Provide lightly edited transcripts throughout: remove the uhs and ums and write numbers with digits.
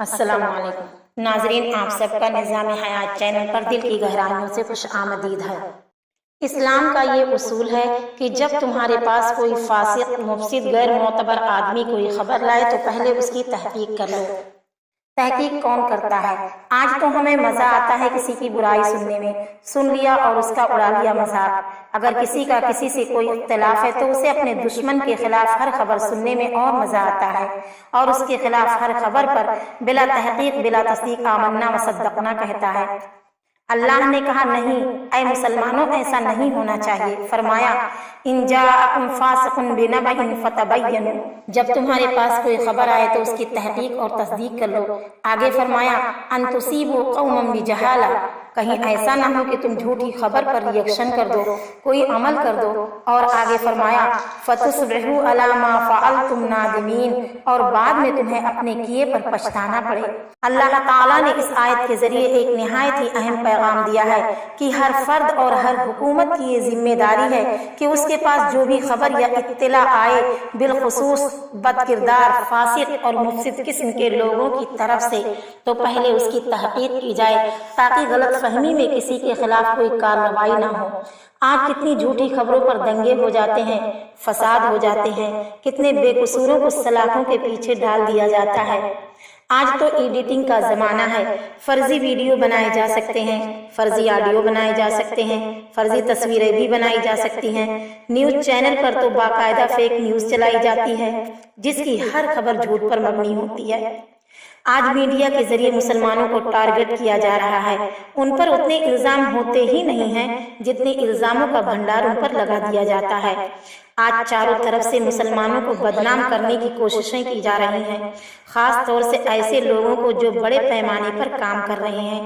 السلام علیکم ناظرین، آپ سب کا نظام حیات چینل پر دل کی گہرائیوں سے خوش آمدید ہے۔ اسلام کا یہ اصول ہے کہ جب تمہارے پاس کوئی فاسق، مفسد، غیر معتبر آدمی کوئی خبر لائے تو پہلے اس کی تحقیق کر لو۔ تحقیق کون کرتا ہے؟ آج تو ہمیں مزہ آتا ہے کسی کی برائی سننے میں، سن لیا اور اس کا اڑا لیا مذاق۔ اگر کسی کا کسی سے کوئی اختلاف ہے تو اسے اپنے دشمن کے خلاف ہر خبر سننے میں اور مزہ آتا ہے، اور اس کے خلاف ہر خبر پر بلا تحقیق بلا تصدیق آمنا و صدقنا کہتا ہے۔ اللہ نے کہا نہیں اے مسلمانوں، ایسا نہیں ہونا چاہیے۔ فرمایا ان جاءکم فاسق بنبأ فتبینوا، جب تمہارے پاس کوئی خبر آئے تو اس کی تحقیق اور تصدیق کر لو۔ آگے فرمایا ان تصیبوا قوما بجہالہ، کہیں ایسا نہ ہو کہ تم جھوٹی خبر پر ریئیکشن کر دو، کوئی عمل کر دو۔ اور آگے فرمایا فتصبحوا علی ما فعلتم نادمین، اور بعد میں تمہیں اپنے کیے پر پچھتانا پڑے۔ اللہ تعالیٰ نے اس آیت کے ذریعے ایک نہایت ہی اہم پیغام دیا ہے کہ ہر فرد اور ہر حکومت کی یہ ذمہ داری ہے کہ اس کے پاس جو بھی خبر یا اطلاع آئے، بالخصوص بد کردار، فاسق اور مفسد قسم کے لوگوں کی طرف سے، تو پہلے اس کی تحقیق کی جائے تاکہ غلط فہمی میں کسی کے خلاف کوئی کارروائی نہ ہو۔ آج کتنی جھوٹی خبروں پر دنگے ہو جاتے ہیں، فساد ہو جاتے ہیں، کتنے بے قصوروں کو سلاخوں کے پیچھے ڈال دیا جاتا ہے۔ آج تو ایڈیٹنگ کا زمانہ ہے، فرضی ویڈیو بنائے جا سکتے ہیں، فرضی آڈیو بنائے جا سکتے ہیں، فرضی تصویریں بھی بنائی جا سکتی ہیں۔ نیوز چینل پر تو باقاعدہ فیک نیوز چلائی جاتی ہے جس کی ہر خبر جھوٹ پر مبنی ہوتی ہے۔ آج میڈیا کے ذریعے مسلمانوں کو ٹارگٹ کیا جا رہا ہے، ان پر اتنے الزام ہوتے ہی نہیں ہیں جتنے الزاموں کا بھنڈار ان پر لگا دیا جاتا ہے۔ آج چاروں طرف سے مسلمانوں کو بدنام کرنے کی کوششیں کی جا رہی ہیں، خاص طور سے ایسے لوگوں کو جو بڑے پیمانے پر کام کر رہے ہیں،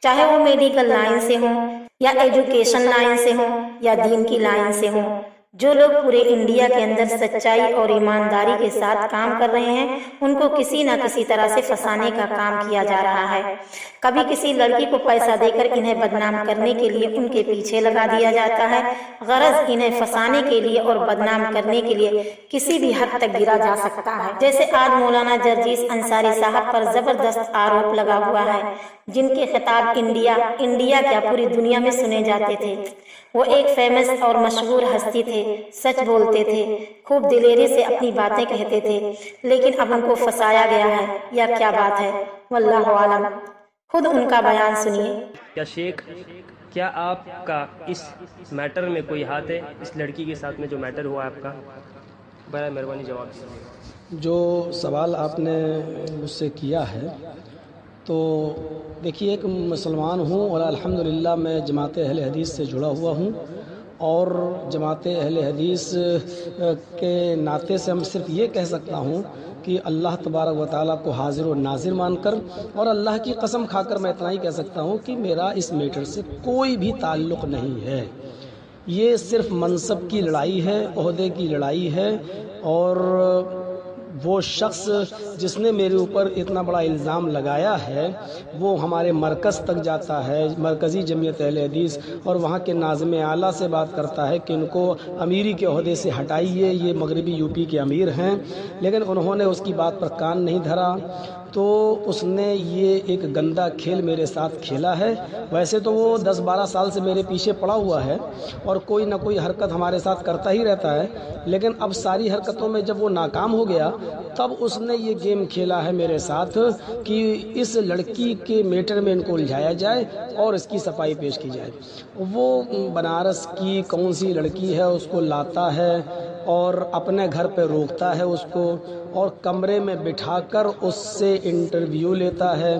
چاہے وہ میڈیکل لائن سے ہوں یا ایجوکیشن لائن سے ہوں یا دین کی لائن سے ہوں۔ جو لوگ پورے انڈیا کے اندر سچائی اور ایمانداری کے ساتھ کام کر رہے ہیں، ان کو کسی نہ کسی طرح سے پھنسانے کا کام کیا جا رہا ہے۔ کبھی کسی لڑکی کو پیسہ دے کر انہیں بدنام کرنے کے لیے ان کے پیچھے لگا دیا جاتا ہے، غرض انہیں پھنسانے کے لیے اور بدنام کرنے کے لیے کسی بھی حد تک گرا جا سکتا ہے۔ جیسے آج مولانا جرجیس انصاری صاحب پر زبردست آروپ لگا ہوا ہے، جن کے خطاب انڈیا کیا پوری دنیا میں سنے جاتے تھے۔ وہ ایک فیمس اور مشہور ہستی تھے، سچ بولتے تھے، خوب دلیری سے اپنی باتیں کہتے تھے، لیکن اب ان کو پھنسایا گیا ہے، یا کیا بات ہے، واللہ عالم۔ خود ان کا بیان سنیے۔ کیا شیخ، کیا آپ کا اس میٹر میں کوئی ہاتھ ہے؟ اس لڑکی کے ساتھ میں جو میٹر ہوا آپ کا، برائے مہربانی جواب دیجیے۔ جو سوال آپ نے مجھ سے کیا ہے، تو دیکھیے ایک مسلمان ہوں اور الحمدللہ میں جماعت اہل حدیث سے جڑا ہوا ہوں، اور جماعت اہل حدیث کے ناطے سے ہم صرف یہ کہہ سکتا ہوں کہ اللہ تبارک و تعالیٰ کو حاضر و ناظر مان کر، اور اللہ کی قسم کھا کر میں اتنا ہی کہہ سکتا ہوں کہ میرا اس میٹر سے کوئی بھی تعلق نہیں ہے۔ یہ صرف منصب کی لڑائی ہے، عہدے کی لڑائی ہے، اور وہ شخص جس نے میرے اوپر اتنا بڑا الزام لگایا ہے وہ ہمارے مرکز تک جاتا ہے، مرکزی جمعیت اہل حدیث، اور وہاں کے ناظم اعلیٰ سے بات کرتا ہے کہ ان کو امیری کے عہدے سے ہٹائیے، یہ مغربی یوپی کے امیر ہیں، لیکن انہوں نے اس کی بات پر کان نہیں دھرا۔ تو اس نے یہ ایک گندا کھیل میرے ساتھ کھیلا ہے۔ ویسے تو وہ 10-12 سال سے میرے پیچھے پڑا ہوا ہے اور کوئی نہ کوئی حرکت ہمارے ساتھ کرتا ہی رہتا ہے، لیکن اب ساری حرکتوں میں جب وہ ناکام ہو گیا تب اس نے یہ گیم کھیلا ہے میرے ساتھ کہ اس لڑکی کے میٹر میں ان کو الجھایا جائے اور اس کی صفائی پیش کی جائے۔ وہ بنارس کی کون سی لڑکی ہے اس کو لاتا ہے اور اپنے گھر پہ روکتا ہے اس کو، اور کمرے میں بٹھا کر اس سے انٹرویو لیتا ہے،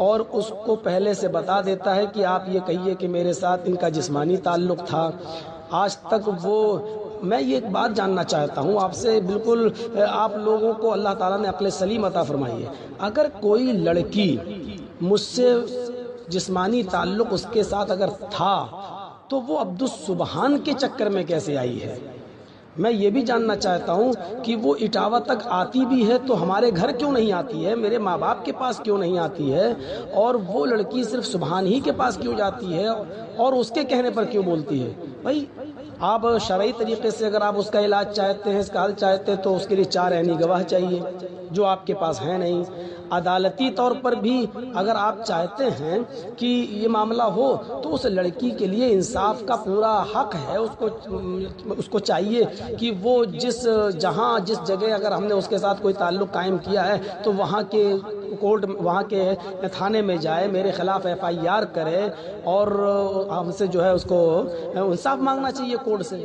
اور اس کو پہلے سے بتا دیتا ہے کہ آپ یہ کہیے کہ میرے ساتھ ان کا جسمانی تعلق تھا۔ آج تک میں یہ ایک بات جاننا چاہتا ہوں آپ سے، بالکل آپ لوگوں کو اللہ تعالیٰ نے عقل سلیم عطا فرمائی ہے، اگر کوئی لڑکی مجھ سے جسمانی تعلق اس کے ساتھ اگر تھا تو وہ عبدالسبحان کے چکر میں کیسے آئی ہے؟ میں یہ بھی جاننا چاہتا ہوں کہ وہ اٹاوا تک آتی بھی ہے تو ہمارے گھر کیوں نہیں آتی ہے، میرے ماں باپ کے پاس کیوں نہیں آتی ہے، اور وہ لڑکی صرف سبحان ہی کے پاس کیوں جاتی ہے اور اس کے کہنے پر کیوں بولتی ہے؟ بھائی آپ شرعی طریقے سے اگر آپ اس کا علاج چاہتے ہیں، اس کا حل چاہتے ہیں، تو اس کے لیے 4 عینی گواہ چاہیے جو آپ کے پاس ہیں نہیں۔ عدالتی طور پر بھی اگر آپ چاہتے ہیں کہ یہ معاملہ ہو تو اس لڑکی کے لیے انصاف کا پورا حق ہے، اس کو چاہیے کہ وہ جس جگہ اگر ہم نے اس کے ساتھ کوئی تعلق قائم کیا ہے تو وہاں کے تھانے میں جائے، میرے خلاف FIR کرے اور ہم سے جو ہے اس کو انصاف مانگنا چاہیے کورٹ سے۔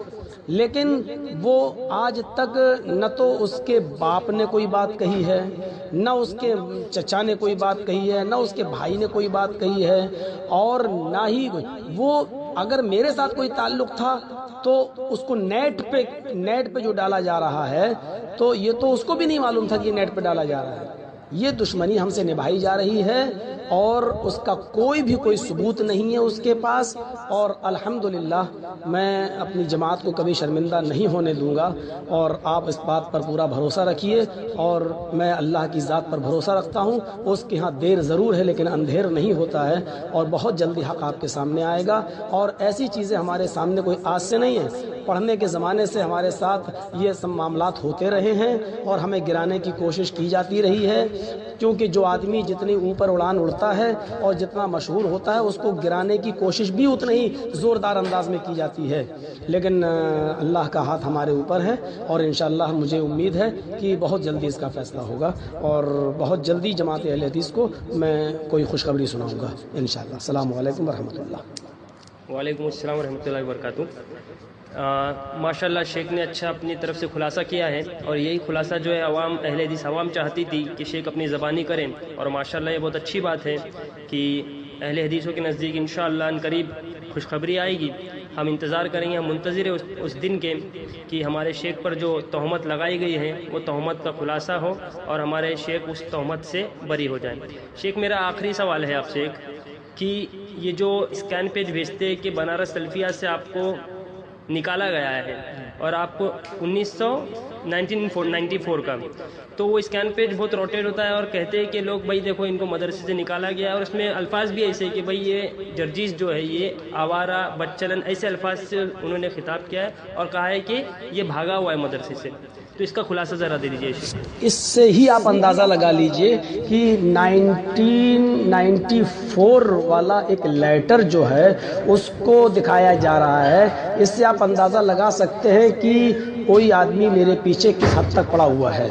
لیکن وہ آج تک نہ تو اس کے باپ نے کوئی بات کہی ہے، نہ اس کے چچا نے کوئی بات کہی ہے، نہ اس کے بھائی نے کوئی بات کہی ہے، اور نہ ہی وہ اگر میرے ساتھ کوئی تعلق تھا تو اس کو نیٹ پہ جو ڈالا جا رہا ہے تو یہ تو اس کو بھی نہیں معلوم تھا کہ نیٹ پہ ڈالا جا رہا ہے۔ یہ دشمنی ہم سے نبھائی جا رہی ہے اور اس کا کوئی ثبوت نہیں ہے اس کے پاس، اور الحمدللہ میں اپنی جماعت کو کبھی شرمندہ نہیں ہونے دوں گا، اور آپ اس بات پر پورا بھروسہ رکھیے، اور میں اللہ کی ذات پر بھروسہ رکھتا ہوں۔ اس کے ہاں دیر ضرور ہے لیکن اندھیر نہیں ہوتا ہے، اور بہت جلدی حق آپ کے سامنے آئے گا۔ اور ایسی چیزیں ہمارے سامنے کوئی آج سے نہیں ہیں، پڑھنے کے زمانے سے ہمارے ساتھ یہ سب معاملات ہوتے رہے ہیں اور ہمیں گرانے کی کوشش کی جاتی رہی ہے، کیونکہ جو آدمی جتنی اوپر اڑان اڑتا ہے اور جتنا مشہور ہوتا ہے اس کو گرانے کی کوشش بھی اتنا ہی زوردار انداز میں کی جاتی ہے۔ لیکن اللہ کا ہاتھ ہمارے اوپر ہے، اور انشاءاللہ مجھے امید ہے کہ بہت جلدی اس کا فیصلہ ہوگا، اور بہت جلدی جماعت اہل حدیث کو میں کوئی خوشخبری سناؤں گا انشاءاللہ۔ السلام علیکم ورحمۃ اللہ۔ وعلیکم السلام ورحمۃ اللہ وبرکاتہ۔ ماشاءاللہ شیخ نے اچھا اپنی طرف سے خلاصہ کیا ہے، اور یہی خلاصہ جو ہے عوام اہل حدیث عوام چاہتی تھی کہ شیخ اپنی زبانی کریں، اور ماشاءاللہ یہ بہت اچھی بات ہے کہ اہل حدیثوں کے نزدیک انشاءاللہ ان قریب خوشخبری آئے گی۔ ہم انتظار کریں گے، ہم منتظر ہیں اس دن کے کہ ہمارے شیخ پر جو تہمت لگائی گئی ہے وہ تہمت کا خلاصہ ہو اور ہمارے شیخ اس تہمت سے بری ہو جائیں۔ شیخ میرا آخری سوال ہے آپ سے کہ یہ جو اسکین پیج بھیجتے ہیں کہ بنارس سلفیہ سے آپ کو نکالا گیا ہے اور آپ کو 1994 کا، تو وہ اسکین پیج بہت روٹیٹ ہوتا ہے اور کہتے ہیں کہ لوگ بھائی دیکھو ان کو مدرسے سے نکالا گیا ہے، اور اس میں الفاظ بھی ایسے کہ بھائی یہ جرجیز جو ہے یہ آوارہ بچلن، ایسے الفاظ سے انہوں نے خطاب کیا ہے اور کہا ہے کہ یہ بھاگا ہوا ہے مدرسے سے۔ تو اس کا خلاصہ ذرا دے دیجیے۔ اس سے ہی آپ اندازہ لگا لیجئے کہ 1994 والا ایک لیٹر جو ہے اس کو دکھایا جا رہا ہے۔ اس سے آپ اندازہ لگا سکتے ہیں کہ کوئی آدمی میرے پیچھے کس حد تک پڑا ہوا ہے۔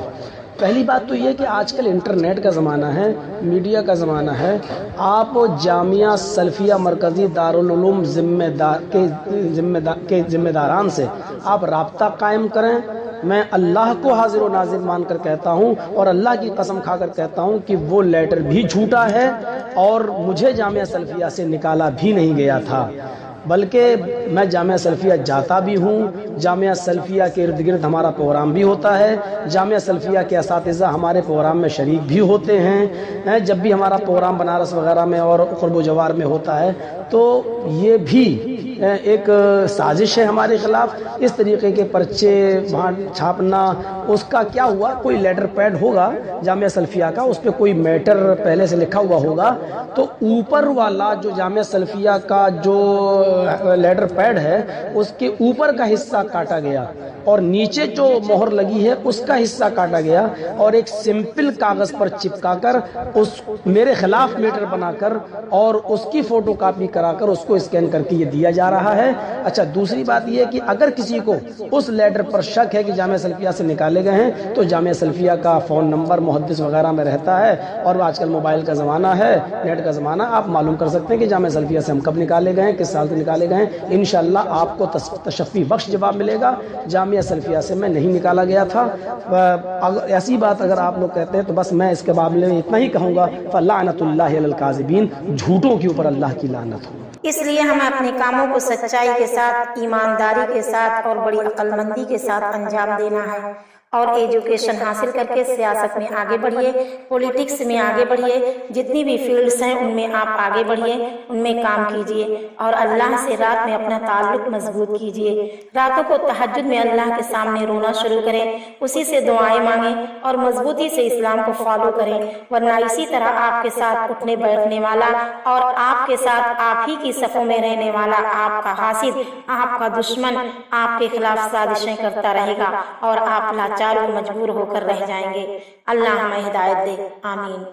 پہلی بات تو یہ کہ آج کل انٹرنیٹ کا زمانہ ہے، میڈیا کا زمانہ ہے۔ آپ جامعہ سلفیہ مرکزی دارالعلوم کے ذمہ داران سے آپ رابطہ قائم کریں۔ میں اللہ کو حاضر و ناظر مان کر کہتا ہوں اور اللہ کی قسم کھا کر کہتا ہوں کہ وہ لیٹر بھی جھوٹا ہے اور مجھے جامعہ سلفیہ سے نکالا بھی نہیں گیا تھا، بلکہ میں جامعہ سلفیہ جاتا بھی ہوں۔ جامعہ سلفیہ کے ارد گرد ہمارا پروگرام بھی ہوتا ہے، جامعہ سلفیہ کے اساتذہ ہمارے پروگرام میں شریک بھی ہوتے ہیں۔ جب بھی ہمارا پروگرام بنارس وغیرہ میں اور قرب و جوار میں ہوتا ہے تو یہ بھی ایک سازش ہے ہمارے خلاف۔ اس طریقے کے پرچے وہاں چھاپنا، اس کا کیا ہوا، کوئی لیٹر پیڈ ہوگا جامعہ سلفیہ کا، اس پہ کوئی میٹر پہلے سے لکھا ہوا ہوگا، تو اوپر والا جو جامعہ سلفیہ کا جو لیٹر پیڈ ہے اس کے اوپر کا حصہ کاٹا گیا اور نیچے جو مہر لگی ہے اس کا حصہ کاٹا گیا، اور ایک سمپل کاغذ پر چپکا کر اس میرے خلاف میٹر بنا کر اور اس کی فوٹو کاپی کرا کر اس کو اسکین کر کے یہ دیا جا رہا ہے۔ اچھا، دوسری بات یہ کہ اگر کسی کو اس لیٹر پر شک ہے کہ جامعہ سلفیہ سے نکالے گئے ہیں تو جامعہ سلفیہ کا فون نمبر محدث وغیرہ میں رہتا ہے، اور آج کل موبائل کا زمانہ ہے، نیٹ کا زمانہ، آپ معلوم کر سکتے ہیں کہ جامعہ سلفیہ سے ہم کب نکالے گئے ہیں، کس سال سے نکالے گئے ہیں۔ انشاءاللہ آپ کو تشفی بخش جواب ملے گا۔ جامعہ سلفیہ سے میں نہیں نکالا گیا تھا۔ ایسی بات اگر آپ لوگ کہتے ہیں تو بس میں اس کے معاملے میں اتنا ہی کہوں گا، فَلَعْنَةُ اللَّهِ عَلَى الْكَاذِبِينَ، جھوٹوں کے اوپر اللہ کی لعنت ہو۔ اس لیے ہمیں اپنے کاموں کو سچائی کے ساتھ، ایمانداری کے ساتھ اور بڑی عقل مندی کے ساتھ انجام دینا ہے، اور ایجوکیشن حاصل کر کے سیاست میں آگے بڑھیے، پولیٹکس میں آگے بڑھیے، جتنی بھی فیلڈز ہیں ان میں آپ آگے بڑھیے، ان میں کام کیجیے اور اللہ سے رات میں اپنا تعلق مضبوط کیجیے۔ راتوں کو تہجد میں اللہ کے سامنے رونا شروع کریں، اسی سے دعائیں مانگیں اور مضبوطی سے اسلام کو فالو کریں، ورنہ اسی طرح آپ کے ساتھ اٹھنے بیٹھنے والا اور آپ کے ساتھ آپ ہی کی صفوں میں رہنے والا آپ کا حاسد، آپ کا دشمن آپ کے خلاف سازشیں کرتا رہے گا اور آپ لاچار و مجبور ہو کر رہ جائیں گے۔ اللہ ہمیں ہدایت دے، آمین۔